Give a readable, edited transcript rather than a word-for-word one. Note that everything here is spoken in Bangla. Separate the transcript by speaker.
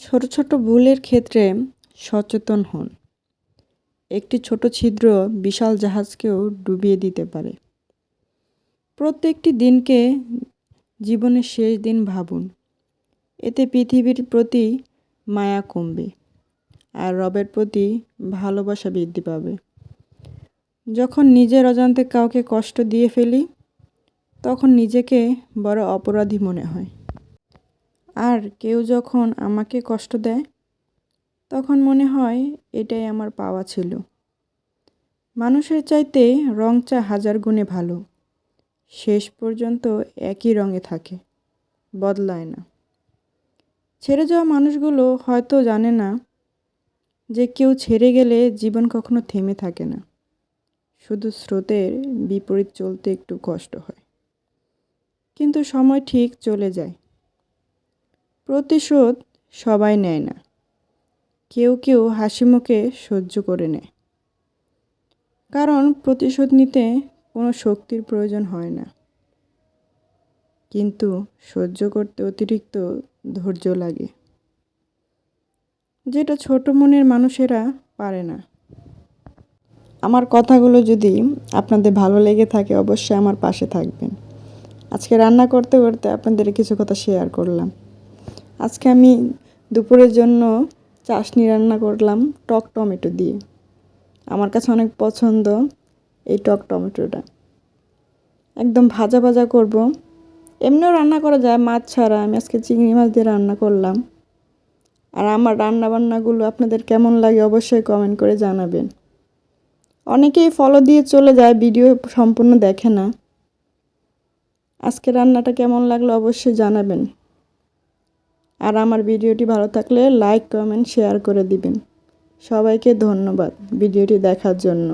Speaker 1: ছোট ছোট ভুলের ক্ষেত্রে সচেতন হন। একটি ছোট ছিদ্র বিশাল জাহাজকেও ডুবিয়ে দিতে পারে। প্রত্যেকটি দিনকে জীবনের শেষ দিন ভাবুন। এতে পৃথিবীর প্রতি মায়া কমবে আর রবের প্রতি ভালোবাসা বৃদ্ধি পাবে। যখন নিজের অজান্তে কাউকে কষ্ট দিয়ে ফেলি, তখন নিজেকে বড় অপরাধী মনে হয়। আর কেউ যখন আমাকে কষ্ট দেয়, তখন মনে হয় এটাই আমার পাওয়া ছিল। মানুষের চাইতে রং চা হাজার গুণে ভালো। শেষ পর্যন্ত একই রঙে থাকে, বদলায় না। ছেড়ে যাওয়া মানুষগুলো হয়তো জানে না যে কেউ ছেড়ে গেলে জীবন কখনো থেমে থাকে না। শুধু স্রোতের বিপরীত চলতে একটু কষ্ট হয়, কিন্তু সময় ঠিক চলে যায়। প্রতিশোধ সবাই নেয় না, কেউ কেউ হাসিমুখে সহ্য করে নেয়। কারণ প্রতিশোধ নিতে কোনো শক্তির প্রয়োজন হয় না, কিন্তু সহ্য করতে অতিরিক্ত ধৈর্য লাগে, যেটা ছোট মনের মানুষেরা পারে না। আমার কথাগুলো যদি আপনাদের ভালো লেগে থাকে, অবশ্যই আমার পাশে থাকবেন। আজকে রান্না করতে করতে আপনাদের কিছু কথা শেয়ার করলাম। আজকে আমি দুপুরের জন্য চাশনি রান্না করলাম টক টমেটো দিয়ে। আমার কাছে অনেক পছন্দ এই টক টমেটোটা। একদম ভাজা ভাজা করব। এমনিও রান্না করা যায় মাছ ছাড়া, আমি আজকে চিংড়ি মাছ দিয়ে রান্না করলাম। আর আমার রান্নাবান্নাগুলো আপনাদের কেমন লাগে অবশ্যই কমেন্ট করে জানাবেন। অনেকেই ফলো দিয়ে চলে যায়, ভিডিও সম্পূর্ণ দেখে না। আজকে রান্নাটা কেমন লাগলো অবশ্যই জানাবেন। আর আমার ভিডিওটি ভালো থাকলে লাইক, কমেন্ট, শেয়ার করে দিবেন। সবাইকে ধন্যবাদ ভিডিওটি দেখার জন্য।